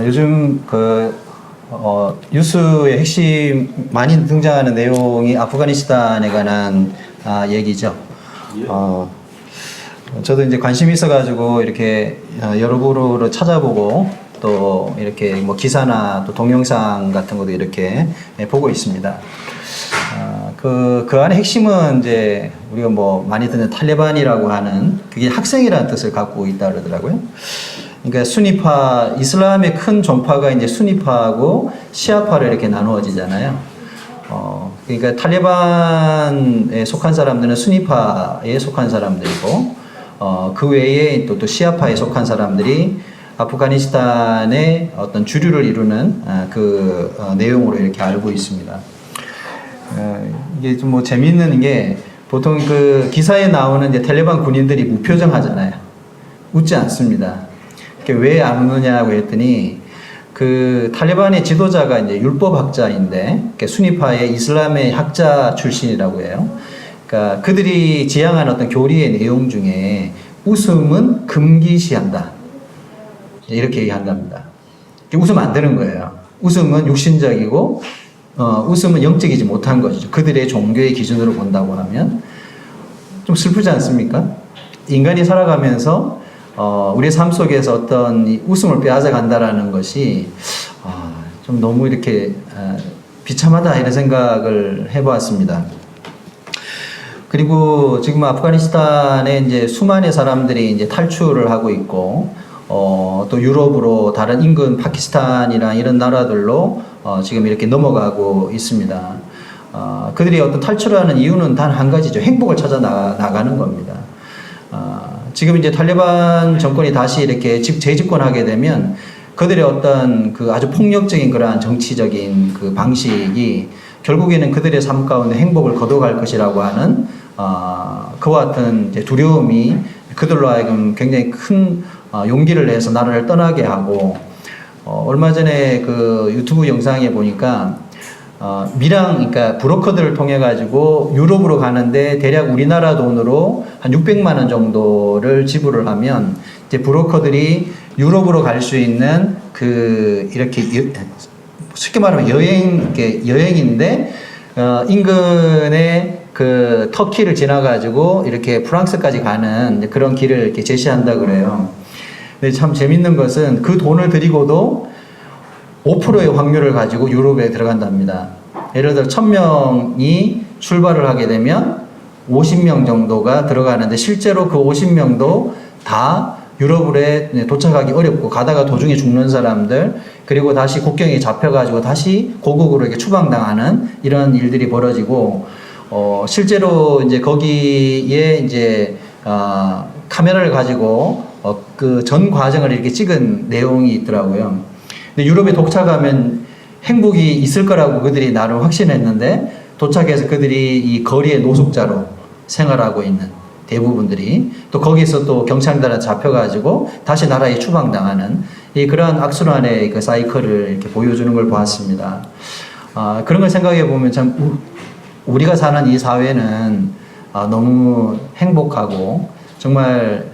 요즘 뉴스의 핵심 많이 등장하는 내용이 아프가니스탄에 관한 얘기죠. 저도 이제 관심이 있어가지고 이렇게 여러 구로 찾아보고 또 이렇게 뭐 기사나 또 동영상 같은 것도 이렇게 보고 있습니다. 그 안의 핵심은 이제 우리가 뭐 많이 듣는 탈레반이라고 하는 그게 학생이라는 뜻을 갖고 있다 그러더라고요. 그러니까 수니파, 이슬람의 큰 종파가 이제 수니파하고 시아파로 이렇게 나누어지잖아요. 그러니까 탈레반에 속한 사람들은 수니파에 속한 사람들이고, 그 외에 또 시아파에 속한 사람들이 아프가니스탄의 어떤 주류를 이루는 내용으로 이렇게 알고 있습니다. 이게 좀 뭐 재미있는 게 보통 그 기사에 나오는 이제 탈레반 군인들이 무표정하잖아요. 웃지 않습니다. 왜 안 웃느냐고 했더니 그 탈레반의 지도자가 이제 율법학자인데 수니파의 이슬람의 학자 출신이라고 해요. 그러니까 그들이 지향한 어떤 교리의 내용 중에 웃음은 금기시한다. 이렇게 얘기한답니다. 웃으면 안 되는 거예요. 웃음은 육신적이고 웃음은 영적이지 못한 것이죠. 그들의 종교의 기준으로 본다고 하면 좀 슬프지 않습니까? 인간이 살아가면서 우리의 삶 속에서 어떤 웃음을 빼앗아 간다라는 것이 좀 너무 이렇게 비참하다 이런 생각을 해보았습니다. 그리고 지금 아프가니스탄에 이제 수많은 사람들이 이제 탈출을 하고 있고 또 유럽으로 다른 인근 파키스탄이나 이런 나라들로 지금 이렇게 넘어가고 있습니다. 그들이 어떤 탈출하는 이유는 단 한 가지죠. 행복을 찾아 나가는 겁니다. 지금 이제 탈레반 정권이 다시 이렇게 재집권하게 되면 그들의 어떤 그 아주 폭력적인 그러한 정치적인 그 방식이 결국에는 그들의 삶 가운데 행복을 거둬갈 것이라고 하는 그와 같은 이제 두려움이 그들로 하여금 굉장히 큰 용기를 내서 나라를 떠나게 하고 얼마 전에 그 유튜브 영상에 보니까 그러니까 브로커들을 통해 가지고 유럽으로 가는데 대략 우리나라 돈으로 한 600만 원 정도를 지불을 하면 이제 브로커들이 유럽으로 갈 수 있는 이렇게 쉽게 말하면 여행인데 인근에 그 터키를 지나 가지고 이렇게 프랑스까지 가는 그런 길을 이렇게 제시한다 그래요. 근데 참 재밌는 것은 그 돈을 들이고도 5%의 확률을 가지고 유럽에 들어간답니다. 예를 들어 1000명이 출발을 하게 되면 50명 정도가 들어가는데 실제로 그 50명도 다 유럽에 도착하기 어렵고 가다가 도중에 죽는 사람들 그리고 다시 국경에 잡혀가지고 다시 고국으로 이렇게 추방당하는 이런 일들이 벌어지고 실제로 이제 거기에 이제 카메라를 가지고 그 전 과정을 이렇게 찍은 내용이 있더라고요. 근데 유럽에 도착하면 행복이 있을 거라고 그들이 나름 확신했는데 도착해서 그들이 이 거리의 노숙자로 생활하고 있는 대부분들이 또 거기서 또 경찰들한테 잡혀가지고 다시 나라에 추방당하는 그러한 악순환의 그 사이클을 이렇게 보여주는 걸 보았습니다. 그런 걸 생각해 보면 참 우리가 사는 이 사회는 너무 행복하고 정말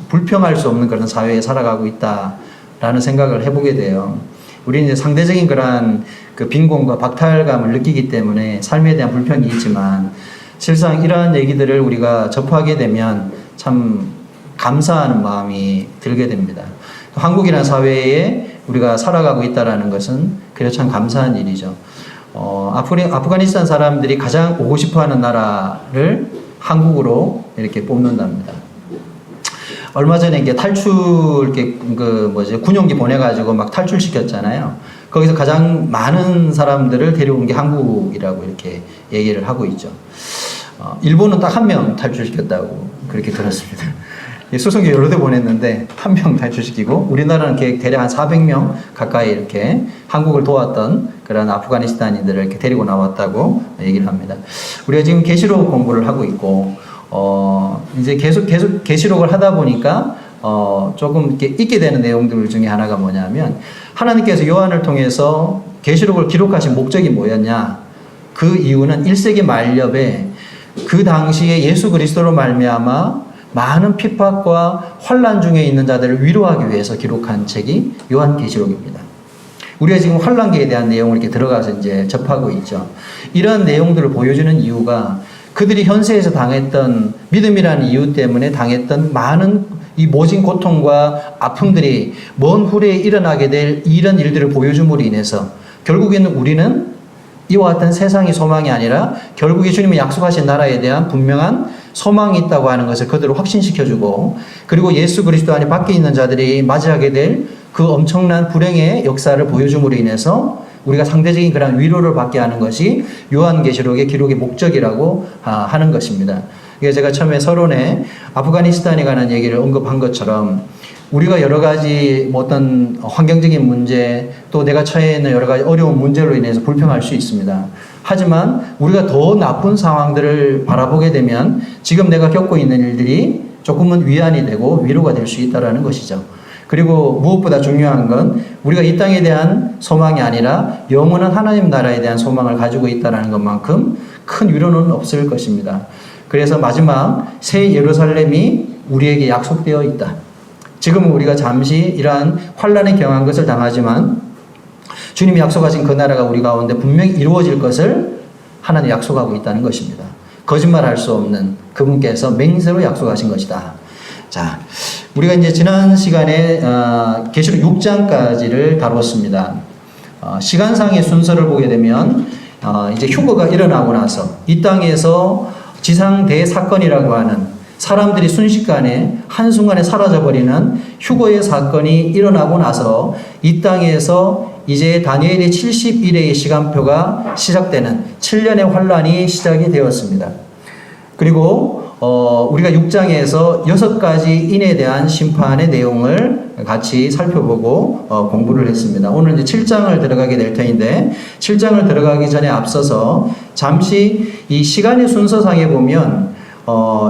불평할 수 없는 그런 사회에 살아가고 있다라는 생각을 해보게 돼요. 우리는 이제 상대적인 그러한 그 빈곤과 박탈감을 느끼기 때문에 삶에 대한 불평이 있지만 실상 이러한 얘기들을 우리가 접하게 되면 참 감사하는 마음이 들게 됩니다. 한국이라는 사회에 우리가 살아가고 있다는 것은 그래서 참 감사한 일이죠. 아프가니스탄 사람들이 가장 오고 싶어 하는 나라를 한국으로 이렇게 뽑는답니다. 얼마 전에 이게 군용기 보내가지고 막 탈출시켰잖아요. 거기서 가장 많은 사람들을 데려온 게 한국이라고 이렇게 얘기를 하고 있죠. 일본은 딱 한 명 탈출시켰다고 그렇게 들었습니다. 수송기 여러 대 보냈는데 한 명 탈출시키고 우리나라는 대략 한 400명 가까이 이렇게 한국을 도왔던 그런 아프가니스탄인들을 이렇게 데리고 나왔다고 얘기를 합니다. 우리가 지금 계시록 공부를 하고 있고 이제 계속 계시록을 하다 보니까 조금 이렇게 잊게 되는 내용들 중에 하나가 뭐냐면 하나님께서 요한을 통해서 계시록을 기록하신 목적이 뭐였냐? 그 이유는 1세기 말엽에 그 당시에 예수 그리스도로 말미암아 많은 핍박과 환난 중에 있는 자들을 위로하기 위해서 기록한 책이 요한계시록입니다. 우리가 지금 환난기에 대한 내용을 이렇게 들어가서 이제 접하고 있죠. 이런 내용들을 보여주는 이유가 그들이 현세에서 당했던 믿음이라는 이유 때문에 당했던 많은 이 모진 고통과 아픔들이 먼 후에 일어나게 될 이런 일들을 보여줌으로 인해서 결국에는 우리는 이와 같은 세상의 소망이 아니라 결국에 주님이 약속하신 나라에 대한 분명한 소망이 있다고 하는 것을 그들을 확신시켜주고, 그리고 예수 그리스도 안에 밖에 있는 자들이 맞이하게 될 그 엄청난 불행의 역사를 보여줌으로 인해서 우리가 상대적인 그런 위로를 받게 하는 것이 요한계시록의 기록의 목적이라고 하는 것입니다. 그래서 제가 처음에 서론에 아프가니스탄에 관한 얘기를 언급한 것처럼 우리가 여러 가지 어떤 환경적인 문제, 또 내가 처해 있는 여러 가지 어려운 문제로 인해서 불평할 수 있습니다. 하지만 우리가 더 나쁜 상황들을 바라보게 되면 지금 내가 겪고 있는 일들이 조금은 위안이 되고 위로가 될 수 있다는 것이죠. 그리고 무엇보다 중요한 건 우리가 이 땅에 대한 소망이 아니라 영원한 하나님 나라에 대한 소망을 가지고 있다는 것만큼 큰 위로는 없을 것입니다. 그래서 마지막 새 예루살렘이 우리에게 약속되어 있다. 지금은 우리가 잠시 이러한 환난에 경한 것을 당하지만 주님이 약속하신 그 나라가 우리 가운데 분명히 이루어질 것을 하나님 약속하고 있다는 것입니다. 거짓말할 수 없는 그분께서 맹세로 약속하신 것이다. 자, 우리가 이제 지난 시간에 계시록 6장까지를 다뤘습니다. 시간상의 순서를 보게 되면 이제 휴거가 일어나고 나서 이 땅에서 지상 대사건이라고 하는 사람들이 순식간에 한순간에 사라져버리는 휴거의 사건이 일어나고 나서 이 땅에서 이제 다니엘의 70일의 시간표가 시작되는 7년의 환란이 시작이 되었습니다. 그리고 우리가 6장에서 6가지 인에 대한 심판의 내용을 같이 살펴보고 공부를 했습니다. 오늘 이제 7장을 들어가게 될 터인데 7장을 들어가기 전에 앞서서 잠시 이 시간의 순서상에 보면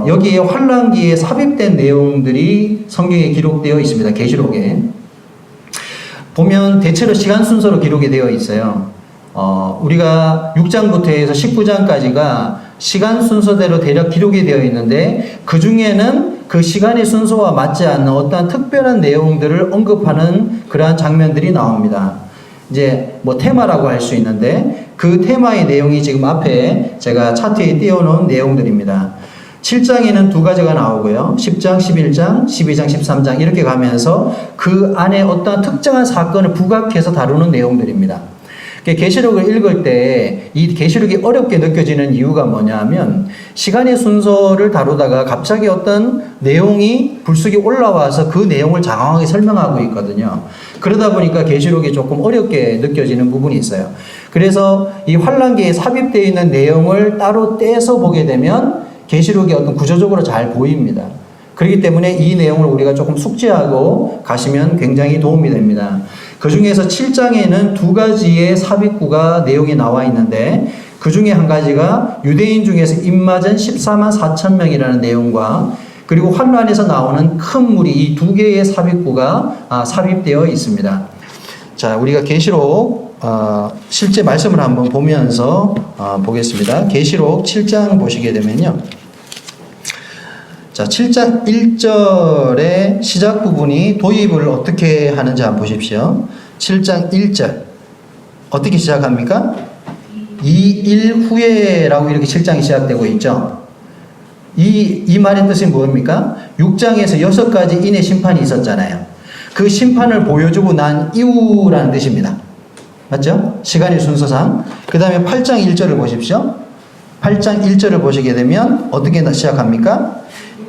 여기에 환란기에 삽입된 내용들이 성경에 기록되어 있습니다. 계시록에 보면 대체로 시간 순서로 기록이 되어 있어요. 우리가 6장부터 해서 19장까지가 시간 순서대로 대략 기록이 되어 있는데 그 중에는 그 시간의 순서와 맞지 않는 어떠한 특별한 내용들을 언급하는 그러한 장면들이 나옵니다. 이제 뭐 테마라고 할 수 있는데 그 테마의 내용이 지금 앞에 제가 차트에 띄워놓은 내용들입니다. 7장에는 두 가지가 나오고요. 10장, 11장, 12장, 13장 이렇게 가면서 그 안에 어떠한 특정한 사건을 부각해서 다루는 내용들입니다. 계시록을 읽을 때 이 계시록이 어렵게 느껴지는 이유가 뭐냐면 시간의 순서를 다루다가 갑자기 어떤 내용이 불쑥이 올라와서 그 내용을 장황하게 설명하고 있거든요. 그러다 보니까 계시록이 조금 어렵게 느껴지는 부분이 있어요. 그래서 이 환란기에 삽입되어 있는 내용을 따로 떼서 보게 되면 계시록이 어떤 구조적으로 잘 보입니다. 그렇기 때문에 이 내용을 우리가 조금 숙지하고 가시면 굉장히 도움이 됩니다. 그 중에서 7장에는 두 가지의 삽입구가 내용이 나와 있는데 그 중에 한 가지가 유대인 중에서 입맞은 14만 4천 명이라는 내용과 그리고 환란에서 나오는 큰 물이 이 두 개의 삽입구가 삽입되어 있습니다. 자, 우리가 계시록 실제 말씀을 한번 보면서 보겠습니다. 계시록 7장 보시게 되면요. 자, 7장 1절의 시작 부분이 도입을 어떻게 하는지 한번 보십시오. 7장 1절. 어떻게 시작합니까? 2일 후에라고 이렇게 7장이 시작되고 있죠. 이 말의 뜻이 뭡니까? 6장에서 6가지 인의 심판이 있었잖아요. 그 심판을 보여주고 난 이후라는 뜻입니다. 맞죠? 시간의 순서상. 그 다음에 8장 1절을 보십시오. 8장 1절을 보시게 되면 어떻게 시작합니까?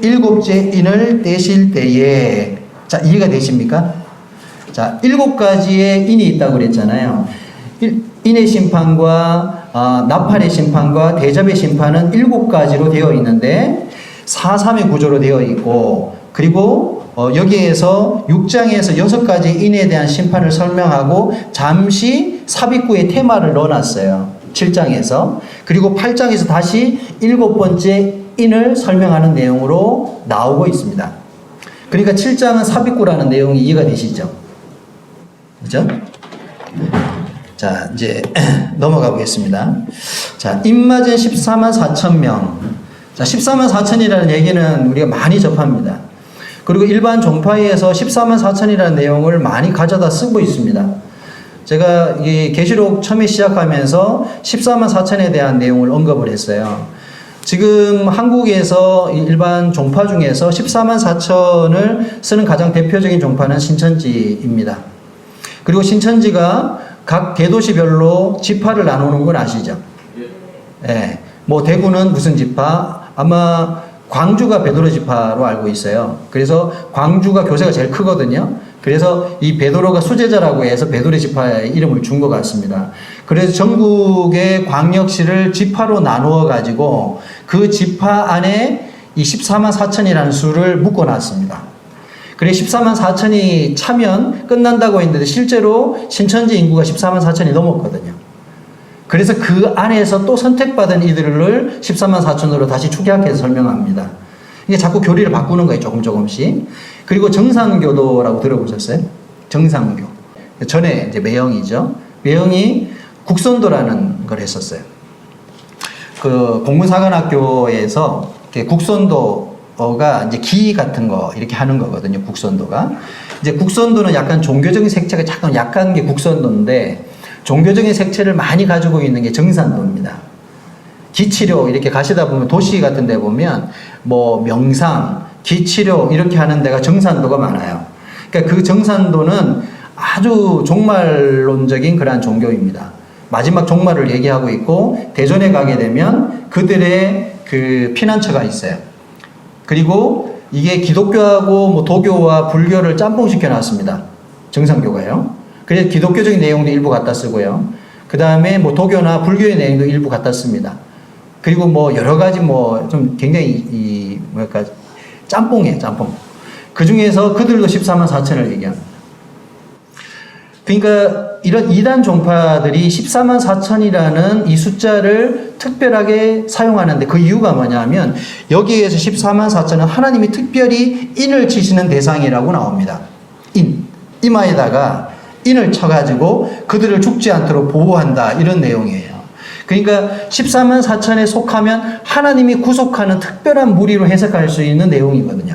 일곱째 인을 떼실 때에. 자, 이해가 되십니까? 자, 7가지의 인이 있다고 그랬잖아요. 인의 심판과 나팔의 심판과 대접의 심판은 7가지로 되어 있는데 4-3의 구조로 되어 있고, 그리고 여기에서 6장에서 6가지 인에 대한 심판을 설명하고 잠시 삽입구의 테마를 넣어놨어요. 7장에서. 그리고 8장에서 다시 7번째 인을 설명하는 내용으로 나오고 있습니다. 그러니까 7장은 삽입구라는 내용이 이해가 되시죠? 그죠? 자, 이제 넘어가 보겠습니다. 자, 입맞은 14만 4천 명. 자, 14만 4천이라는 얘기는 우리가 많이 접합니다. 그리고 일반 종파에서 14만 4천이라는 내용을 많이 가져다 쓰고 있습니다. 제가 이 계시록 처음에 시작하면서 14만 4천에 대한 내용을 언급을 했어요. 지금 한국에서 일반 종파 중에서 14만 4천을 쓰는 가장 대표적인 종파는 신천지입니다. 그리고 신천지가 각 대도시별로 지파를 나누는 건 아시죠? 예. 뭐 대구는 무슨 지파? 아마 광주가 베드로 지파로 알고 있어요. 그래서 광주가 교세가 제일 크거든요. 그래서 이 베드로가 수제자라고 해서 베드로 지파의 이름을 준 것 같습니다. 그래서 전국의 광역시를 지파로 나누어 가지고 그 지파 안에 이 14만 4천이라는 수를 묶어 놨습니다. 그래서 14만 4천이 차면 끝난다고 했는데 실제로 신천지 인구가 14만 4천이 넘었거든요. 그래서 그 안에서 또 선택받은 이들을 14만 4천으로 다시 축약해서 설명합니다. 이게 자꾸 교리를 바꾸는 거예요, 조금씩. 그리고 정상교도라고 들어보셨어요? 정상교. 전에 이제 매형이죠. 매형이 국선도라는 걸 했었어요. 그 공군사관학교에서 국선도가 이제 기 같은 거 이렇게 하는 거거든요, 국선도가. 이제 국선도는 약간 종교적인 색채가 약간 게 국선도인데, 종교적인 색채를 많이 가지고 있는 게 정산도입니다. 기치료 이렇게 가시다 보면 도시 같은 데 보면 뭐 명상, 기치료 이렇게 하는 데가 정산도가 많아요. 그러니까 그 정산도는 아주 종말론적인 그러한 종교입니다. 마지막 종말을 얘기하고 있고 대전에 가게 되면 그들의 그 피난처가 있어요. 그리고 이게 기독교하고 뭐 도교와 불교를 짬뽕시켜 놨습니다. 정산교가요. 그래서 기독교적인 내용도 일부 갖다 쓰고요. 그 다음에 뭐 도교나 불교의 내용도 일부 갖다 씁니다. 그리고 뭐 여러 가지 뭐 좀 굉장히 뭐랄까 짬뽕이에요, 짬뽕. 그 중에서 그들도 14만 4천을 얘기합니다. 그러니까 이런 이단 종파들이 14만 4천이라는 이 숫자를 특별하게 사용하는데 그 이유가 뭐냐면 여기에서 14만 4천은 하나님이 특별히 인을 치시는 대상이라고 나옵니다. 이마에다가 인을 쳐가지고 그들을 죽지 않도록 보호한다, 이런 내용이에요. 그러니까 14만 4천에 속하면 하나님이 구속하는 특별한 무리로 해석할 수 있는 내용이거든요.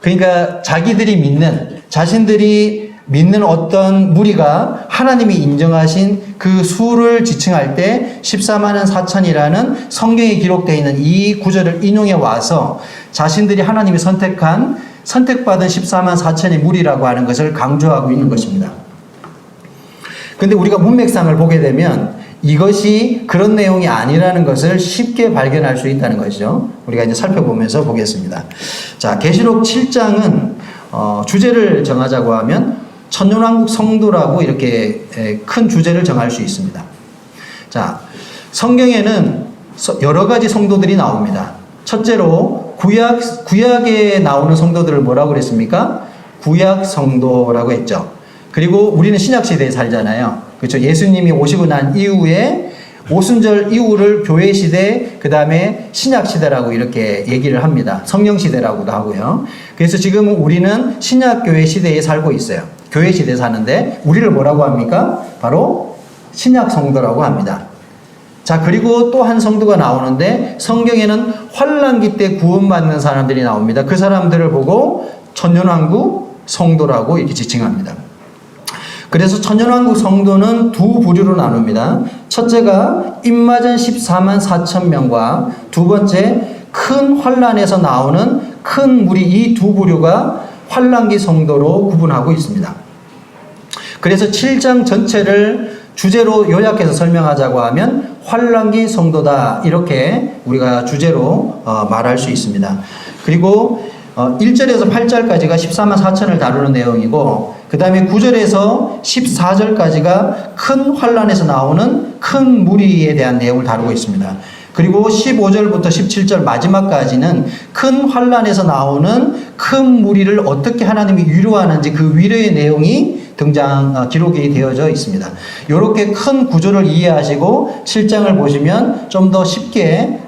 그러니까 자신들이 믿는 어떤 무리가 하나님이 인정하신 그 수를 지칭할 때 14만 4천이라는 성경에 기록되어 있는 이 구절을 인용해 와서 자신들이 하나님이 선택받은 14만 4천의 무리라고 하는 것을 강조하고 있는 것입니다. 그런데 우리가 문맥상을 보게 되면 이것이 그런 내용이 아니라는 것을 쉽게 발견할 수 있다는 것이죠. 우리가 이제 살펴보면서 보겠습니다. 자, 계시록 7장은 주제를 정하자고 하면 천년왕국 성도라고 이렇게 큰 주제를 정할 수 있습니다. 자, 성경에는 여러 가지 성도들이 나옵니다. 첫째로 구약에 나오는 성도들을 뭐라고 그랬습니까? 구약 성도라고 했죠. 그리고 우리는 신약 시대에 살잖아요. 그렇죠. 예수님이 오시고 난 이후에 오순절 이후를 교회 시대, 그 다음에 신약 시대라고 이렇게 얘기를 합니다. 성령 시대라고도 하고요. 그래서 지금 우리는 신약 교회 시대에 살고 있어요. 교회 시대에 사는데 우리를 뭐라고 합니까? 바로 신약 성도라고 합니다. 자, 그리고 또 한 성도가 나오는데 성경에는 환난기 때 구원받는 사람들이 나옵니다. 그 사람들을 보고 천년왕국 성도라고 이렇게 지칭합니다. 그래서 천년왕국 성도는 두 부류로 나눕니다. 첫째가 입맞은 14만 4천 명과 두 번째 큰 환난에서 나오는 큰 무리, 이 두 부류가 환난기 성도로 구분하고 있습니다. 그래서 7장 전체를 주제로 요약해서 설명하자고 하면 환난기 성도다, 이렇게 우리가 주제로 말할 수 있습니다. 그리고 1절에서 8절까지가 14만 4천을 다루는 내용이고, 그 다음에 9절에서 14절까지가 큰 환난에서 나오는 큰 무리에 대한 내용을 다루고 있습니다. 그리고 15절부터 17절 마지막까지는 큰 환난에서 나오는 큰 무리를 어떻게 하나님이 위로하는지 그 위로의 내용이 기록이 되어져 있습니다. 이렇게 큰 구조를 이해하시고 7장을 보시면 좀 더 쉽게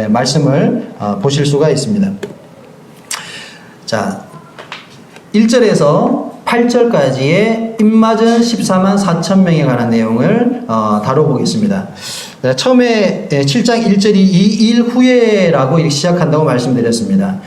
말씀을 보실 수가 있습니다. 자, 1절에서 8절까지의 입맞은 14만 4천 명에 관한 내용을 다뤄보겠습니다. 처음에 7장 1절이 이 일 후에라고 이렇게 시작한다고 말씀드렸습니다.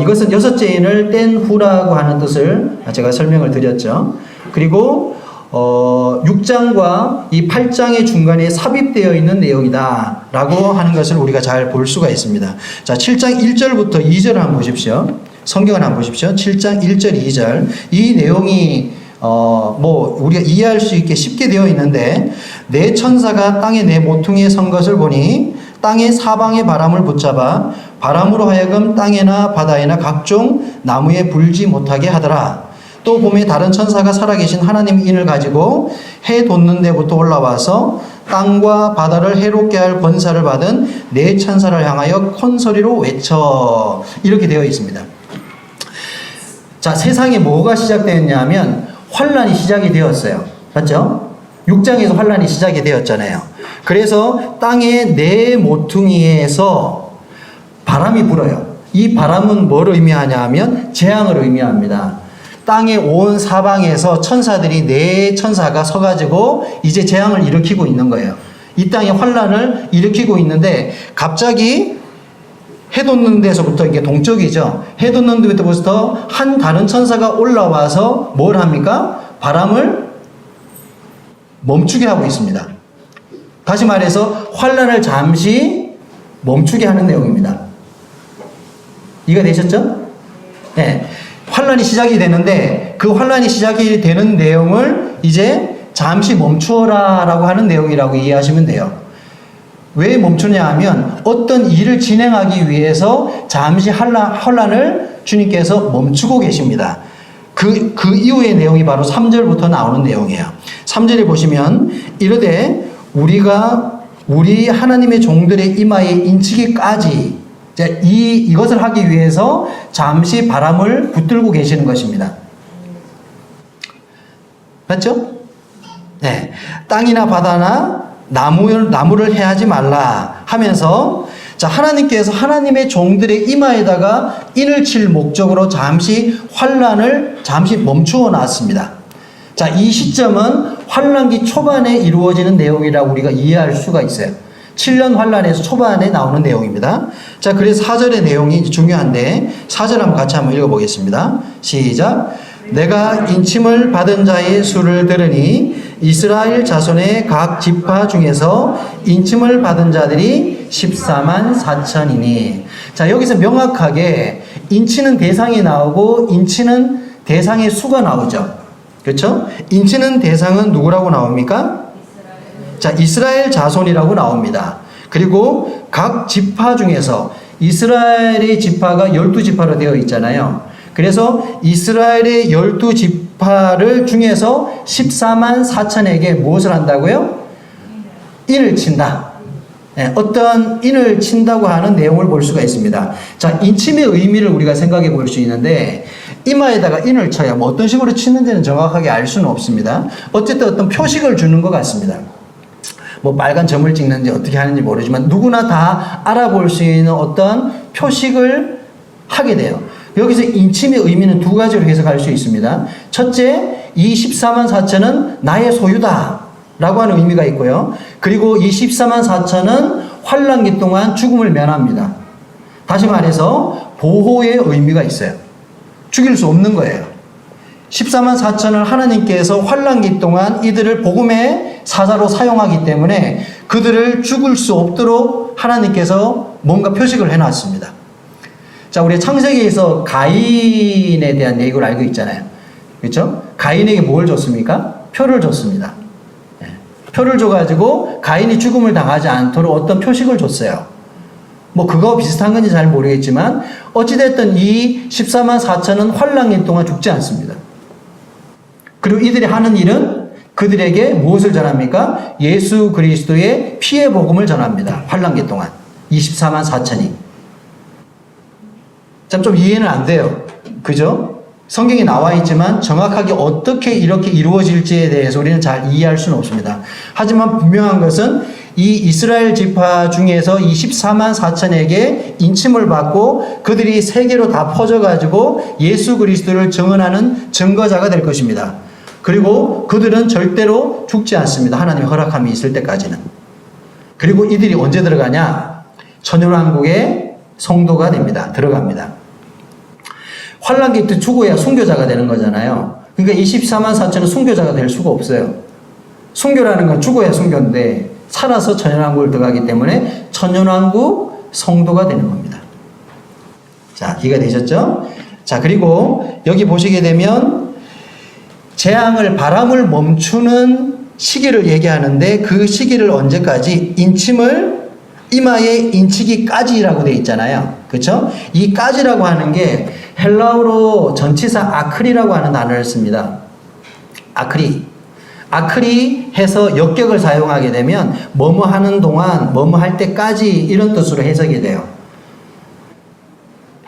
이것은 여섯째 인을 뗀 후라고 하는 뜻을 제가 설명을 드렸죠. 그리고 6장과 이 8장의 중간에 삽입되어 있는 내용이다 라고 하는 것을 우리가 잘 볼 수가 있습니다. 자, 7장 1절부터 2절을 한번 보십시오. 성경을 한번 보십시오. 7장 1절 2절. 이 내용이 우리가 이해할 수 있게 쉽게 되어 있는데, 내 천사가 땅에 내 모퉁이에 선 것을 보니 땅의 사방의 바람을 붙잡아 바람으로 하여금 땅에나 바다에나 각종 나무에 불지 못하게 하더라. 또 봄에 다른 천사가 살아계신 하나님 인을 가지고 해 돋는 데부터 올라와서 땅과 바다를 해롭게 할 권사를 받은 네 천사를 향하여 큰 소리로 외쳐. 이렇게 되어 있습니다. 자, 세상에 뭐가 시작되었냐면 환란이 시작이 되었어요. 맞죠? 6장에서 환란이 시작이 되었잖아요. 그래서 땅의 네 모퉁이에서 바람이 불어요. 이 바람은 뭘 의미하냐 하면 재앙을 의미합니다. 땅의 온 사방에서 천사들이 네 천사가 서가지고 이제 재앙을 일으키고 있는 거예요. 이 땅에 환란을 일으키고 있는데, 갑자기 해 돋는 데서부터, 이게 동쪽이죠. 해 돋는 데부터 한 다른 천사가 올라와서 뭘 합니까? 바람을 멈추게 하고 있습니다. 다시 말해서 환란을 잠시 멈추게 하는 내용입니다. 이해가 되셨죠? 네. 환란이 시작이 되는데, 그 환란이 시작이 되는 내용을 이제 잠시 멈추어라 라고 하는 내용이라고 이해하시면 돼요. 왜 멈추냐 하면 어떤 일을 진행하기 위해서 잠시 환란을 주님께서 멈추고 계십니다. 그 이후의 내용이 바로 3절부터 나오는 내용이에요. 3절에 보시면 이르되 우리 하나님의 종들의 이마에 인치기까지, 이것을 하기 위해서 잠시 바람을 붙들고 계시는 것입니다. 맞죠? 네. 땅이나 바다나 나무를 해하지 말라 하면서, 자, 하나님께서 하나님의 종들의 이마에다가 인을 칠 목적으로 잠시 환란을 잠시 멈추어 놨습니다. 자, 이 시점은 환란기 초반에 이루어지는 내용이라고 우리가 이해할 수가 있어요. 7년 환란에서 초반에 나오는 내용입니다. 자, 그래서 4절의 내용이 중요한데 4절 한번 같이 한번 읽어보겠습니다. 시작. 내가 인침을 받은 자의 수를 들으니 이스라엘 자손의 각 지파 중에서 인침을 받은 자들이 14만 4천이니. 자, 여기서 명확하게 인치는 대상이 나오고 인치는 대상의 수가 나오죠. 그렇죠? 인치는 대상은 누구라고 나옵니까? 자, 이스라엘 자손이라고 나옵니다. 그리고 각 지파 중에서, 이스라엘의 지파가 12지파로 되어 있잖아요. 그래서 이스라엘의 12지파를 중에서 14만 4천에게 무엇을 한다고요? 인을 친다. 네, 어떤 인을 친다고 하는 내용을 볼 수가 있습니다. 자, 인침의 의미를 우리가 생각해 볼 수 있는데, 이마에다가 인을 쳐야 뭐 어떤 식으로 치는지는 정확하게 알 수는 없습니다. 어쨌든 어떤 표식을 주는 것 같습니다. 뭐 빨간 점을 찍는지 어떻게 하는지 모르지만 누구나 다 알아볼 수 있는 어떤 표식을 하게 돼요. 여기서 인침의 의미는 두 가지로 해석할 수 있습니다. 첫째, 이 14만 4천은 나의 소유다 라고 하는 의미가 있고요. 그리고 이 14만 4천은 환란기 동안 죽음을 면합니다. 다시 말해서 보호의 의미가 있어요. 죽일 수 없는 거예요. 14만 4천을 하나님께서 환란기 동안 이들을 복음의 사자로 사용하기 때문에 그들을 죽을 수 없도록 하나님께서 뭔가 표식을 해놨습니다. 자, 우리 창세기에서 가인에 대한 얘기를 알고 있잖아요. 그렇죠? 가인에게 뭘 줬습니까? 표를 줬습니다. 네. 표를 줘가지고 가인이 죽음을 당하지 않도록 어떤 표식을 줬어요. 뭐 그거 비슷한 건지 잘 모르겠지만 어찌됐든 이 14만 4천은 환란기 동안 죽지 않습니다. 그리고 이들이 하는 일은 그들에게 무엇을 전합니까? 예수 그리스도의 피의 복음을 전합니다. 환란기 동안 24만 4천이. 좀 이해는 안 돼요. 그죠? 성경에 나와 있지만 정확하게 어떻게 이렇게 이루어질지에 대해서 우리는 잘 이해할 수는 없습니다. 하지만 분명한 것은 이 이스라엘 지파 중에서 이 14만 4천에게 인침을 받고 그들이 세계로 다 퍼져가지고 예수 그리스도를 증언하는 증거자가 될 것입니다. 그리고 그들은 절대로 죽지 않습니다. 하나님의 허락함이 있을 때까지는. 그리고 이들이 언제 들어가냐? 천연왕국의 성도가 됩니다. 들어갑니다. 환란기 때 죽어야 순교자가 되는 거잖아요. 그러니까 24만 4천은 순교자가 될 수가 없어요. 순교라는 건 죽어야 순교인데 살아서 천연왕국을 들어가기 때문에 천연왕국 성도가 되는 겁니다. 자, 이해가 되셨죠? 자, 그리고 여기 보시게 되면 재앙을, 바람을 멈추는 시기를 얘기하는데 그 시기를 언제까지? 인침을 이마에 인치기까지라고 되어 있잖아요. 그렇죠? 이 까지라고 하는 게 헬라어로 전치사 아크리라고 하는 단어를 씁니다. 아크리 해서 역격을 사용하게 되면 뭐뭐 하는 동안 뭐뭐 할 때까지 이런 뜻으로 해석이 돼요.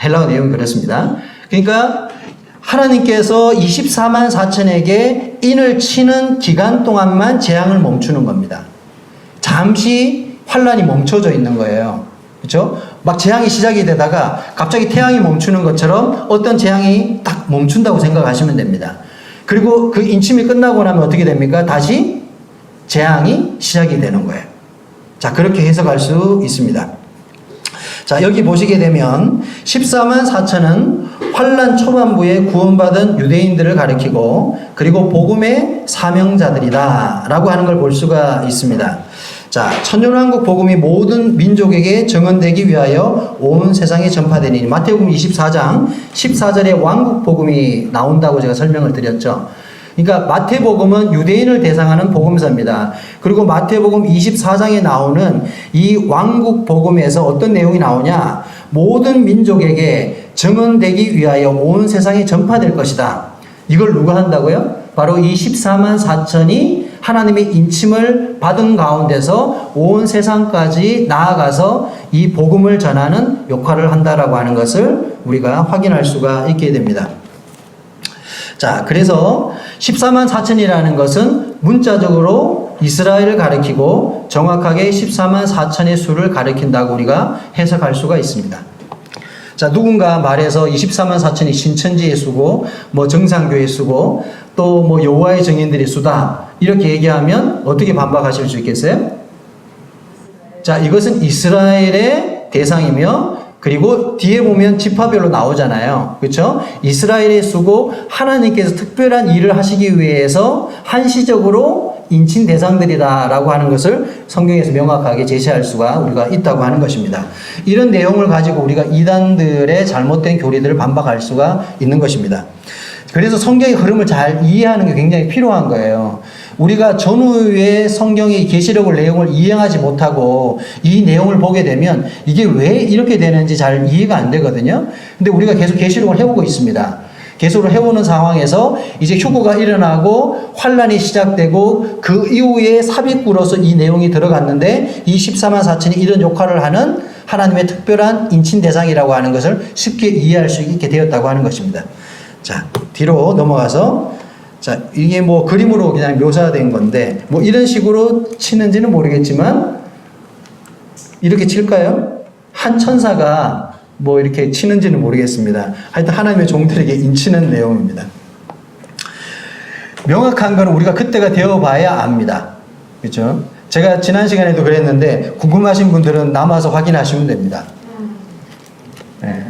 헬라어 내용은 그렇습니다. 그러니까 하나님께서 24만 4천에게 인을 치는 기간 동안만 재앙을 멈추는 겁니다. 잠시 환란이 멈춰져 있는 거예요. 그렇죠? 막 재앙이 시작이 되다가 갑자기 태양이 멈추는 것처럼 어떤 재앙이 딱 멈춘다고 생각하시면 됩니다. 그리고 그 인침이 끝나고 나면 어떻게 됩니까? 다시 재앙이 시작이 되는 거예요. 자, 그렇게 해석할 수 있습니다. 자, 여기 보시게 되면 14만 4천은 환란 초반부에 구원받은 유대인들을 가리키고 그리고 복음의 사명자들이다 라고 하는 걸 볼 수가 있습니다. 자, 천연왕국 복음이 모든 민족에게 정언되기 위하여 온 세상에 전파되니 마태복음 24장 14절에 왕국 복음이 나온다고 제가 설명을 드렸죠. 그러니까 마태복음은 유대인을 대상하는 복음서입니다. 그리고 마태복음 24장에 나오는 이 왕국 복음에서 어떤 내용이 나오냐? 모든 민족에게 정언되기 위하여 온 세상에 전파될 것이다. 이걸 누가 한다고요? 바로 이 14만 4천이 하나님의 인침을 받은 가운데서 온 세상까지 나아가서 이 복음을 전하는 역할을 한다라고 하는 것을 우리가 확인할 수가 있게 됩니다. 자, 그래서 14만 4천이라는 것은 문자적으로 이스라엘을 가리키고 정확하게 14만 4천의 수를 가리킨다고 우리가 해석할 수가 있습니다. 자, 누군가 말해서 24만 4천이 신천지의 수고, 뭐 정상교의 수고, 또 뭐 여호와의 증인들의 수다. 이렇게 얘기하면 어떻게 반박하실 수 있겠어요? 자, 이것은 이스라엘의 대상이며 그리고 뒤에 보면 지파별로 나오잖아요. 그렇죠? 이스라엘의 수고 하나님께서 특별한 일을 하시기 위해서 한시적으로 인친 대상들이다라고 하는 것을 성경에서 명확하게 제시할 수가 우리가 있다고 하는 것입니다. 이런 내용을 가지고 우리가 이단들의 잘못된 교리들을 반박할 수가 있는 것입니다. 그래서 성경의 흐름을 잘 이해하는 게 굉장히 필요한 거예요. 우리가 전후의 성경의 계시록을 내용을 이해하지 못하고 이 내용을 보게 되면 이게 왜 이렇게 되는지 잘 이해가 안 되거든요. 근데 우리가 계속 계시록을 해오고 있습니다. 계속을 해오는 상황에서 이제 휴거가 일어나고 환란이 시작되고 그 이후에 삽입구로서 이 내용이 들어갔는데 이 14만 4천이 이런 역할을 하는 하나님의 특별한 인친 대상이라고 하는 것을 쉽게 이해할 수 있게 되었다고 하는 것입니다. 자, 뒤로 넘어가서 자, 이게 뭐 그림으로 그냥 묘사된 건데 뭐 이런 식으로 치는지는 모르겠지만 이렇게 칠까요? 한 천사가 뭐 이렇게 치는지는 모르겠습니다. 하여튼 하나님의 종들에게 인치는 내용입니다. 명확한 건 우리가 그때가 되어봐야 압니다. 그렇죠? 제가 지난 시간에도 그랬는데 궁금하신 분들은 남아서 확인하시면 됩니다. 네.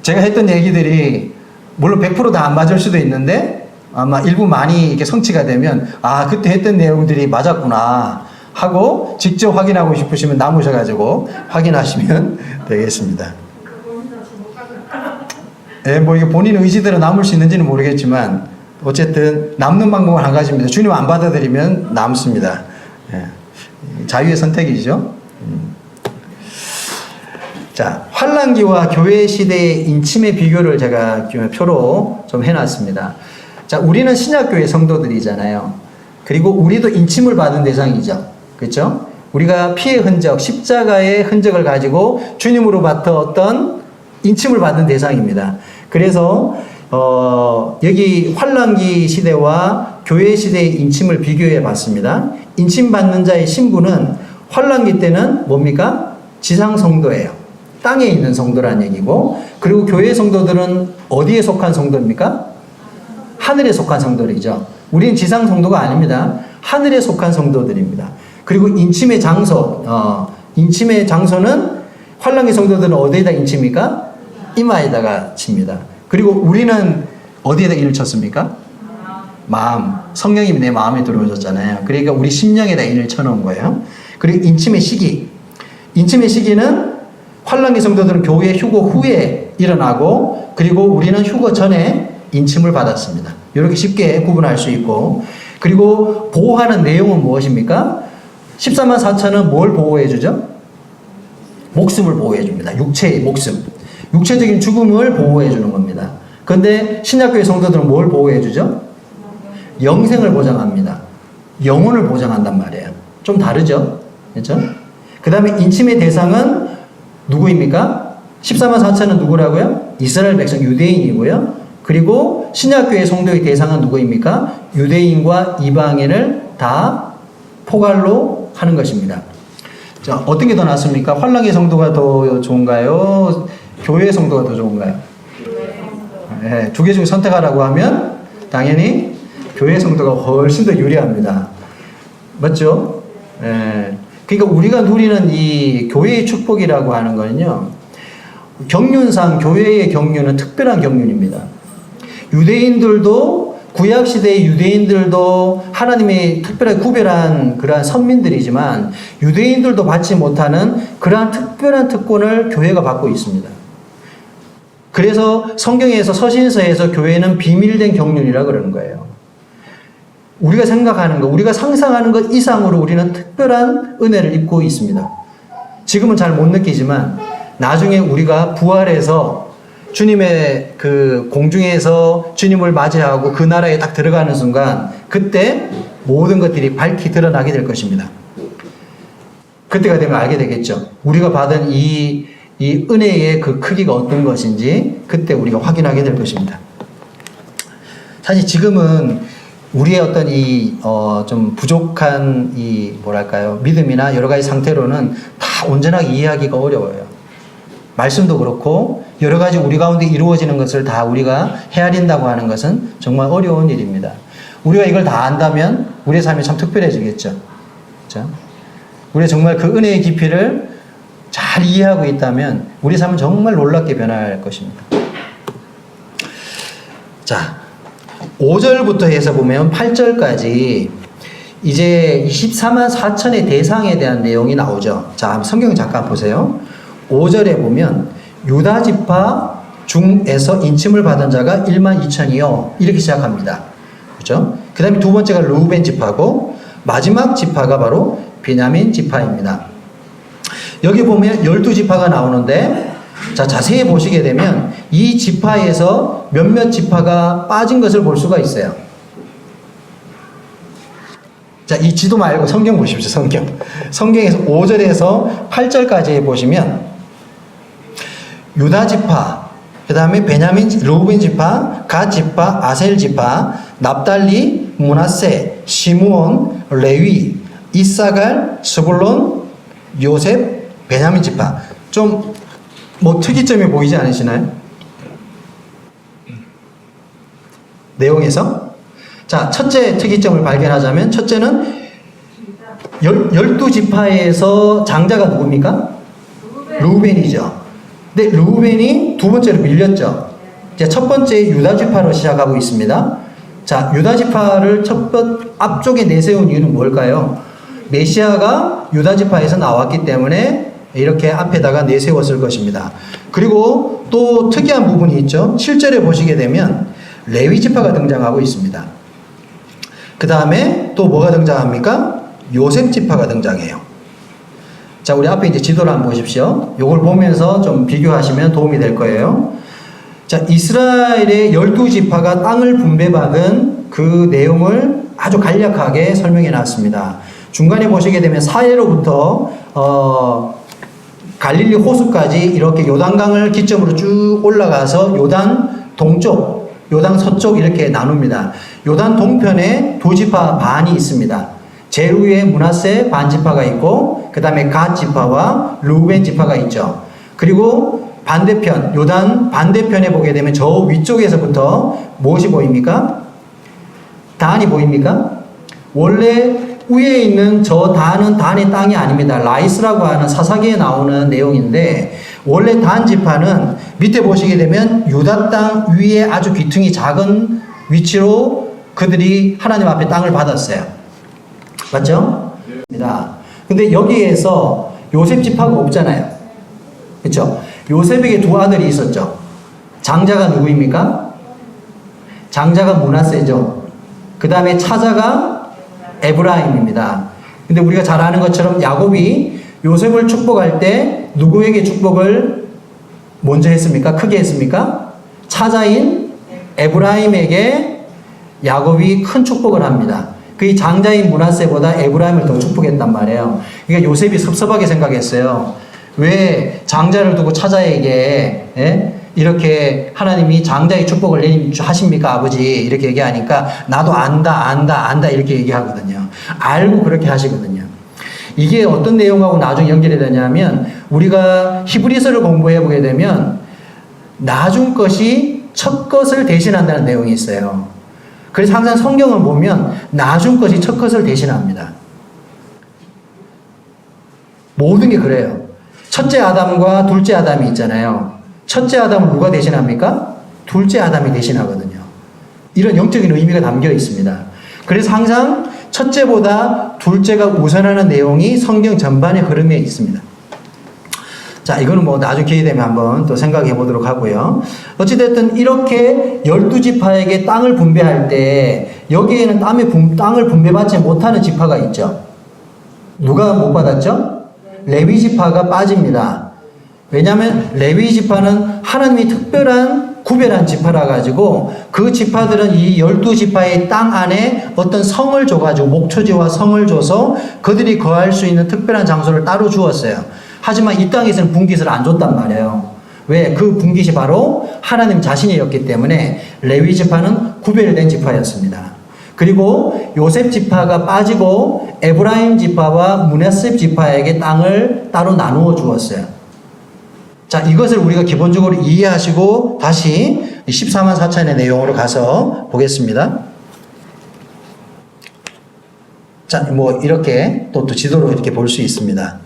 제가 했던 얘기들이 물론 100% 다 안 맞을 수도 있는데 아마 일부 많이 이렇게 성취가 되면 아, 그때 했던 내용들이 맞았구나 하고 직접 확인하고 싶으시면 남으셔가지고 확인하시면 되겠습니다. 예, 뭐 이게 본인 의지대로 남을 수 있는지는 모르겠지만 어쨌든 남는 방법은 한 가지입니다. 주님 안 받아들이면 남습니다. 예, 자유의 선택이죠. 자, 환란기와 교회 시대의 인침의 비교를 제가 표로 좀 해놨습니다. 자, 우리는 신약교회 성도들이잖아요. 그리고 우리도 인침을 받은 대상이죠. 그렇죠? 우리가 피의 흔적, 십자가의 흔적을 가지고 주님으로부터 어떤 인침을 받는 대상입니다. 그래서 여기 환란기 시대와 교회 시대의 인침을 비교해 봤습니다. 인침 받는 자의 신분은 환란기 때는 뭡니까? 지상 성도예요. 땅에 있는 성도란 얘기고, 그리고 교회 성도들은 어디에 속한 성도입니까? 하늘에 속한 성도들이죠. 우리는 지상 성도가 아닙니다. 하늘에 속한 성도들입니다. 그리고 인침의 장소, 인침의 장소는 환란기 성도들은 어디에다 인칩니까? 이마에다가 칩니다. 그리고 우리는 어디에다 인을 쳤습니까? 마음. 성령님이 내 마음에 들어오셨잖아요. 그러니까 우리 심령에다 인을 쳐놓은 거예요. 그리고 인침의 시기. 인침의 시기는 환란기 성도들은 교회 휴거 후에 일어나고, 그리고 우리는 휴거 전에 인침을 받았습니다. 이렇게 쉽게 구분할 수 있고, 그리고 보호하는 내용은 무엇입니까? 14만 4천은 뭘 보호해 주죠? 목숨을 보호해 줍니다. 육체의 목숨. 육체적인 죽음을 보호해 주는 겁니다. 그런데 신약교회 성도들은 뭘 보호해 주죠? 영생을 보장합니다. 영혼을 보장한단 말이에요. 좀 다르죠? 그렇죠? 그 다음에 인침의 대상은 누구입니까? 14만 4천은 누구라고요? 이스라엘 백성 유대인이고요. 그리고 신약교회 성도의 대상은 누구입니까? 유대인과 이방인을 다 포괄로 하는 것입니다. 자, 어떤 게 더 낫습니까? 환란기 성도가 더 좋은가요? 교회 성도가 더 좋은가요? 네, 두 개 중에 선택하라고 하면 당연히 교회 성도가 훨씬 더 유리합니다. 맞죠? 네. 그러니까 우리가 누리는 이 교회의 축복이라고 하는 거는요, 경륜상 교회의 경륜은 특별한 경륜입니다. 유대인들도, 구약시대의 유대인들도 하나님의 특별하게 구별한 그러한 선민들이지만 유대인들도 받지 못하는 그러한 특별한 특권을 교회가 받고 있습니다. 그래서 성경에서 서신서에서 교회는 비밀된 경륜이라 그러는 거예요. 우리가 생각하는 것, 우리가 상상하는 것 이상으로 우리는 특별한 은혜를 입고 있습니다. 지금은 잘 못 느끼지만 나중에 우리가 부활해서 주님의 그 공중에서 주님을 맞이하고 그 나라에 딱 들어가는 순간 그때 모든 것들이 밝히 드러나게 될 것입니다. 그때가 되면 알게 되겠죠. 우리가 받은 이 은혜의 그 크기가 어떤 것인지 그때 우리가 확인하게 될 것입니다. 사실 지금은 우리의 어떤 좀 부족한 뭐랄까요, 믿음이나 여러 가지 상태로는 다 온전하게 이해하기가 어려워요. 말씀도 그렇고 여러 가지 우리 가운데 이루어지는 것을 다 우리가 헤아린다고 하는 것은 정말 어려운 일입니다. 우리가 이걸 다 안다면 우리의 삶이 참 특별해지겠죠. 그렇죠? 우리가 정말 그 은혜의 깊이를 잘 이해하고 있다면 우리 삶은 정말 놀랍게 변할 것입니다. 자, 5절부터 해서 보면 8절까지 이제 24만 4천의 대상에 대한 내용이 나오죠. 자, 성경 잠깐 보세요. 5절에 보면 유다 지파 중에서 인침을 받은 자가 1만 2천이요. 이렇게 시작합니다. 그렇죠? 그 다음에 두 번째가 르우벤 지파고 마지막 지파가 바로 베냐민 지파입니다. 여기 보면 12지파가 나오는데 자, 자세히 보시게 되면 이 지파에서 몇몇 지파가 빠진 것을 볼 수가 있어요. 자, 이 지도 말고 성경 보십시오. 성경에서 5절에서 8절까지 보시면 유다 지파, 그 다음에 베냐민, 르우벤 지파, 갓 지파, 아셀 지파, 납달리, 므낫세, 시므온, 레위, 이사갈, 스불론, 요셉, 베냐민 지파. 좀 뭐 특이점이 보이지 않으시나요? 내용에서? 자, 첫째 특이점을 발견하자면 첫째는 12지파에서 장자가 누굽니까? 르우벤이죠. 근데 르우벤이 두 번째로 밀렸죠. 이제 첫 번째 유다지파로 시작하고 있습니다. 자, 유다지파를 앞쪽에 내세운 이유는 뭘까요? 메시아가 유다지파에서 나왔기 때문에 이렇게 앞에다가 내세웠을 것입니다. 그리고 또 특이한 부분이 있죠. 7절에 보시게 되면 레위지파가 등장하고 있습니다. 그 다음에 또 뭐가 등장합니까? 요셉지파가 등장해요. 자, 우리 앞에 이제 지도를 한번 보십시오. 요걸 보면서 좀 비교하시면 도움이 될 거예요. 자, 이스라엘의 12지파가 땅을 분배받은 그 내용을 아주 간략하게 설명해 놨습니다. 중간에 보시게 되면 사해로부터 갈릴리 호수까지 이렇게 요단강을 기점으로 쭉 올라가서 요단 동쪽, 요단 서쪽 이렇게 나눕니다. 요단 동편에 두 지파 반이 있습니다. 제일 위에 므낫세 반지파가 있고 그 다음에 갓 지파와 르우벤 지파가 있죠. 그리고 반대편, 요단 반대편에 보게 되면 저 위쪽에서부터 무엇이 보입니까? 단이 보입니까? 원래 위에 있는 저 단은 단의 땅이 아닙니다. 라이스라고 하는 사사기에 나오는 내용인데 원래 단 지파는 밑에 보시게 되면 유다 땅 위에 아주 귀퉁이 작은 위치로 그들이 하나님 앞에 땅을 받았어요. 맞죠? 근데 여기에서 요셉 지파가 없잖아요. 그렇죠? 요셉에게 두 아들이 있었죠. 장자가 누구입니까? 장자가 므낫세죠. 그 다음에 차자가 에브라임입니다. 근데 우리가 잘 아는 것처럼 야곱이 요셉을 축복할 때 누구에게 축복을 먼저 했습니까? 크게 했습니까? 차자인 에브라임에게 야곱이 큰 축복을 합니다. 그 장자인 므낫세보다 에브라임을 더 축복했단 말이에요. 그러니까 요셉이 섭섭하게 생각했어요. 왜 장자를 두고 차자에게 이렇게 하나님이 장자의 축복을 하십니까 아버지 이렇게 얘기하니까 나도 안다 이렇게 얘기하거든요. 알고 그렇게 하시거든요. 이게 어떤 내용하고 나중에 연결이 되냐면 우리가 히브리서를 공부해 보게 되면 나중 것이 첫 것을 대신한다는 내용이 있어요. 그래서 항상 성경을 보면 나중 것이 첫 것을 대신합니다. 모든 게 그래요. 첫째 아담과 둘째 아담이 있잖아요. 첫째 아담을 누가 대신합니까? 둘째 아담이 대신하거든요. 이런 영적인 의미가 담겨 있습니다. 그래서 항상 첫째보다 둘째가 우선하는 내용이 성경 전반의 흐름에 있습니다. 자, 이거는 뭐 나중에 기회 되면 한번 또 생각해 보도록 하고요. 어찌됐든 이렇게 12지파에게 땅을 분배할 때 여기에는 땅을 분배받지 못하는 지파가 있죠. 누가 못 받았죠? 레위 지파가 빠집니다. 왜냐하면 레위 지파는 하나님이 특별한 구별한 지파라 가지고 그 지파들은 이 12지파의 땅 안에 어떤 성을 줘가지고 목초지와 성을 줘서 그들이 거할 수 있는 특별한 장소를 따로 주었어요. 하지만 이 땅에서는 분깃을 안 줬단 말이에요. 왜? 그 분깃이 바로 하나님 자신이었기 때문에 레위 지파는 구별된 지파였습니다. 그리고 요셉 지파가 빠지고 에브라임 지파와 므낫세 지파에게 땅을 따로 나누어 주었어요. 자, 이것을 우리가 기본적으로 이해하시고 다시 14만 4천의 내용으로 가서 보겠습니다. 자, 뭐 이렇게 또 지도로 이렇게 볼 수 있습니다.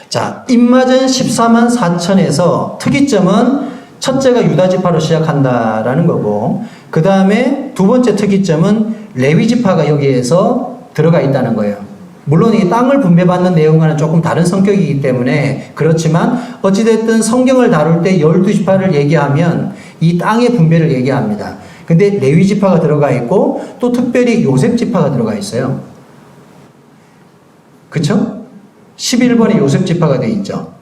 자, 입맞은 14만 4천에서 특이점은 첫째가 유다 지파로 시작한다라는 거고, 그 다음에 두 번째 특이점은 레위 지파가 여기에서 들어가 있다는 거예요. 물론 이 땅을 분배받는 내용과는 조금 다른 성격이기 때문에 그렇지만 어찌됐든 성경을 다룰 때 12지파를 얘기하면 이 땅의 분배를 얘기합니다. 근데 레위 지파가 들어가 있고 또 특별히 요셉 지파가 들어가 있어요. 그쵸? 11번에 요셉 지파가 되어 있죠.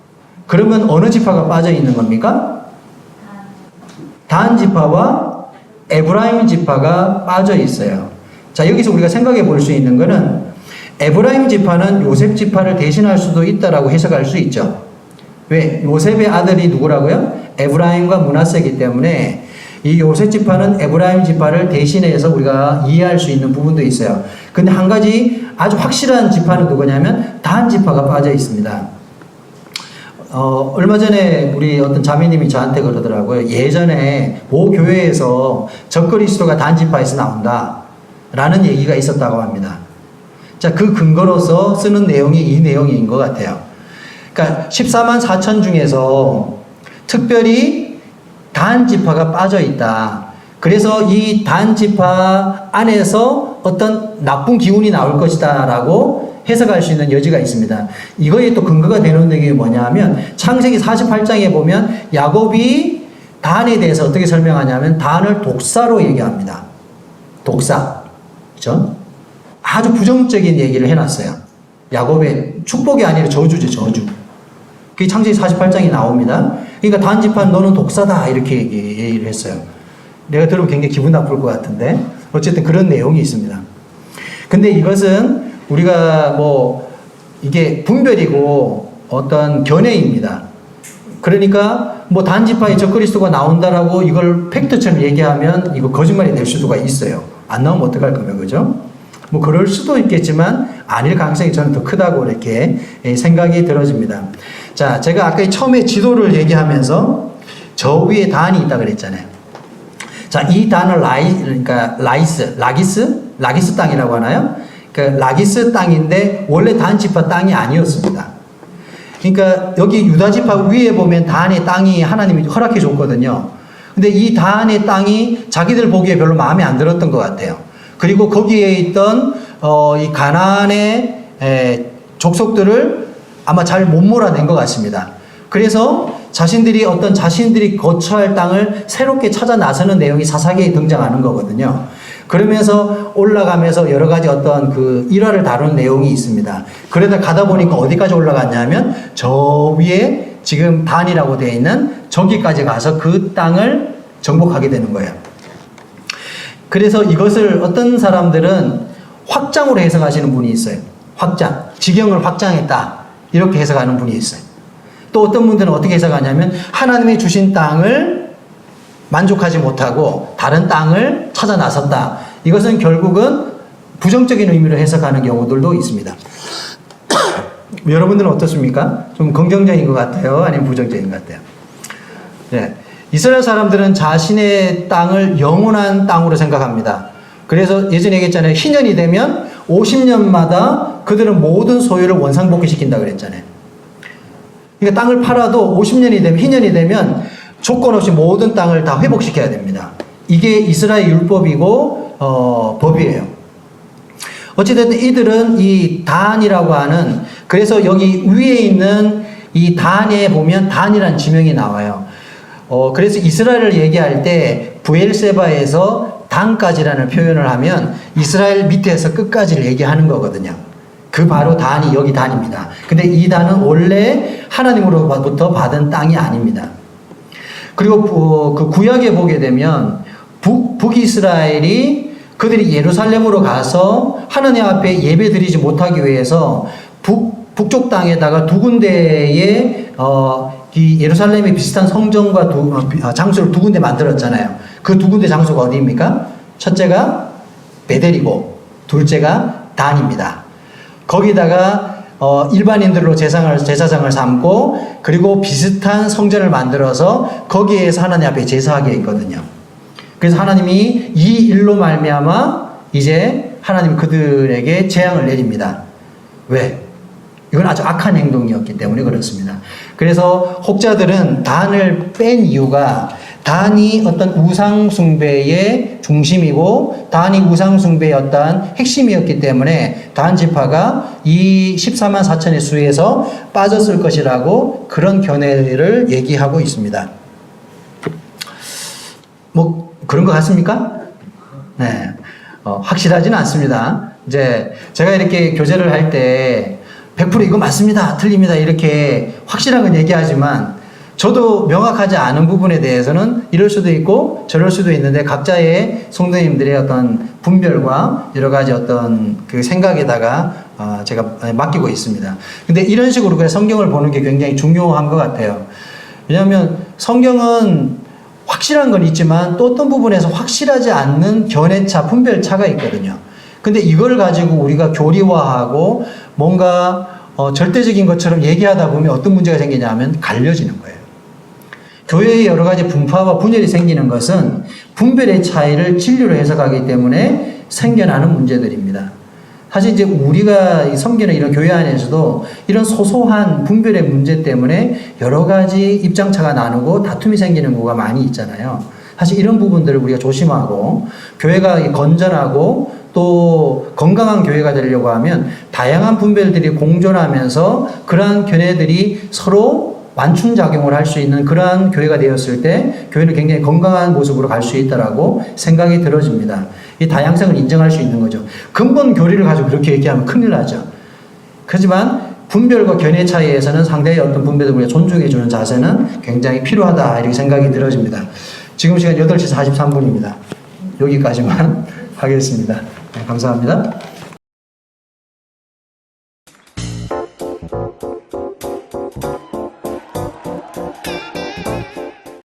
그러면 어느 지파가 빠져 있는 겁니까? 단 지파와 에브라임 지파가 빠져 있어요. 자, 여기서 우리가 생각해 볼 수 있는 거는 에브라임 지파는 요셉 지파를 대신할 수도 있다라고 해석할 수 있죠. 왜? 요셉의 아들이 누구라고요? 에브라임과 므낫세이기 때문에 이 요셉 지파는 에브라임 지파를 대신해서 우리가 이해할 수 있는 부분도 있어요. 근데 한 가지 아주 확실한 지파는 누구냐면 단 지파가 빠져 있습니다. 얼마 전에 우리 어떤 자매님이 저한테 그러더라고요. 예전에 모 교회에서 적그리스도가 단 지파에서 나온다 라는 얘기가 있었다고 합니다. 자, 그 근거로서 쓰는 내용이 이 내용인 것 같아요. 그러니까 14만 4천 중에서 특별히 단 지파가 빠져 있다. 그래서 이 단 지파 안에서 어떤 나쁜 기운이 나올 것이다 라고 해석할 수 있는 여지가 있습니다. 이거에 또 근거가 되는 내용이 뭐냐 하면 창세기 48장에 보면 야곱이 단에 대해서 어떻게 설명하냐면 단을 독사로 얘기합니다. 독사. 그죠? 아주 부정적인 얘기를 해놨어요. 야곱의 축복이 아니라 저주죠, 저주. 그게 창세기 48장이 나옵니다. 그러니까 단지파는 너는 독사다 이렇게 얘기를 했어요. 내가 들으면 굉장히 기분 나쁠 것 같은데 어쨌든 그런 내용이 있습니다. 근데 이것은 우리가 뭐 이게 분별이고 어떤 견해입니다. 그러니까 뭐 단지파의 적그리스도가 나온다라고 이걸 팩트처럼 얘기하면 이거 거짓말이 될 수가 있어요. 안 나오면 어떡할 거면, 그죠? 뭐 그럴 수도 있겠지만 아닐 가능성이 저는 더 크다고 이렇게 생각이 들어집니다. 자, 제가 아까 처음에 지도를 얘기하면서 저 위에 단이 있다 그랬잖아요. 자, 이 단을 라기스 땅이라고 하나요? 그 라기스 땅인데 원래 단 지파 땅이 아니었습니다. 그러니까 여기 유다 지파 위에 보면 단의 땅이 하나님이 허락해 줬거든요. 근데 이 단의 땅이 자기들 보기에 별로 마음에 안 들었던 것 같아요. 그리고 거기에 있던 이 가나안의 족속들을 아마 잘 못 몰아낸 것 같습니다. 그래서 자신들이 거처할 땅을 새롭게 찾아 나서는 내용이 사사기에 등장하는 거거든요. 그러면서 올라가면서 여러 가지 어떤 그 일화를 다루는 내용이 있습니다. 그러다 가다 보니까 어디까지 올라갔냐면 저 위에 지금 단이라고 되어 있는 저기까지 가서 그 땅을 정복하게 되는 거예요. 그래서 이것을 어떤 사람들은 확장으로 해석하시는 분이 있어요. 확장. 지경을 확장했다. 이렇게 해석하는 분이 있어요. 또 어떤 분들은 어떻게 해석하냐면 하나님이 주신 땅을 만족하지 못하고 다른 땅을 찾아 나섰다. 이것은 결국은 부정적인 의미로 해석하는 경우들도 있습니다. 여러분들은 어떻습니까? 좀 긍정적인 것 같아요? 아니면 부정적인 것 같아요? 네. 이스라엘 사람들은 자신의 땅을 영원한 땅으로 생각합니다. 그래서 예전에 얘기했잖아요. 희년이 되면 50년마다 그들은 모든 소유를 원상복귀시킨다 그랬잖아요. 그러니까 땅을 팔아도 50년이 되면, 희년이 되면 조건 없이 모든 땅을 다 회복시켜야 됩니다. 이게 이스라엘 율법이고 법이에요. 어찌됐든 이들은 이 단이라고 하는, 그래서 여기 위에 있는 이 단에 보면 단이라는 지명이 나와요. 그래서 이스라엘을 얘기할 때 부엘세바에서 단까지라는 표현을 하면 이스라엘 밑에서 끝까지를 얘기하는 거거든요. 그 바로 단이 여기 단입니다. 근데 이 단은 원래 하나님으로부터 받은 땅이 아닙니다. 그리고 그 구약에 보게 되면 북이스라엘이 그들이 예루살렘으로 가서 하나님 앞에 예배 드리지 못하기 위해서 북쪽 땅에다가 두 군데의 이 예루살렘에 비슷한 성전과 장소를 두 군데 만들었잖아요. 그 두 군데 장소가 어디입니까? 첫째가 베델이고 둘째가 단입니다. 거기다가 일반인들로 제사장을 삼고 그리고 비슷한 성전을 만들어서 거기에서 하나님 앞에 제사하게 있거든요. 그래서 하나님이 이 일로 말미암아 이제 하나님 그들에게 재앙을 내립니다. 왜? 이건 아주 악한 행동이었기 때문에 그렇습니다. 그래서 혹자들은 단을 뺀 이유가 단이 어떤 우상숭배의 중심이고 단이 우상숭배의 어떤 핵심이었기 때문에 단 지파가 이 14만 4천의 수에서 빠졌을 것이라고 그런 견해를 얘기하고 있습니다. 뭐 그런 것 같습니까? 네, 확실하지는 않습니다. 이제 제가 이렇게 교제를 할 때 100% 이거 맞습니다, 틀립니다 이렇게 확실한 건 얘기하지만 저도 명확하지 않은 부분에 대해서는 이럴 수도 있고 저럴 수도 있는데 각자의 성도님들의 어떤 분별과 여러 가지 어떤 그 생각에다가 제가 맡기고 있습니다. 근데 이런 식으로 그냥 성경을 보는 게 굉장히 중요한 것 같아요. 왜냐하면 성경은 확실한 건 있지만 또 어떤 부분에서 확실하지 않는 견해차, 분별차가 있거든요. 근데 이걸 가지고 우리가 교리화하고 뭔가 절대적인 것처럼 얘기하다 보면 어떤 문제가 생기냐 하면 갈려지는 거예요. 교회의 여러 가지 분파와 분열이 생기는 것은 분별의 차이를 진리로 해석하기 때문에 생겨나는 문제들입니다. 사실 이제 우리가 섬기는 이런 교회 안에서도 이런 소소한 분별의 문제 때문에 여러 가지 입장차가 나누고 다툼이 생기는 경우가 많이 있잖아요. 사실 이런 부분들을 우리가 조심하고 교회가 건전하고 또 건강한 교회가 되려고 하면 다양한 분별들이 공존하면서 그러한 견해들이 서로 완충작용을 할 수 있는 그러한 교회가 되었을 때 교회는 굉장히 건강한 모습으로 갈 수 있다라고 생각이 들어집니다. 이 다양성을 인정할 수 있는 거죠. 근본 교리를 가지고 그렇게 얘기하면 큰일 나죠. 하지만 분별과 견해 차이에서는 상대의 어떤 분별을 우리가 존중해주는 자세는 굉장히 필요하다 이렇게 생각이 들어집니다. 지금 시간 8시 43분입니다. 여기까지만 하겠습니다. 네, 감사합니다.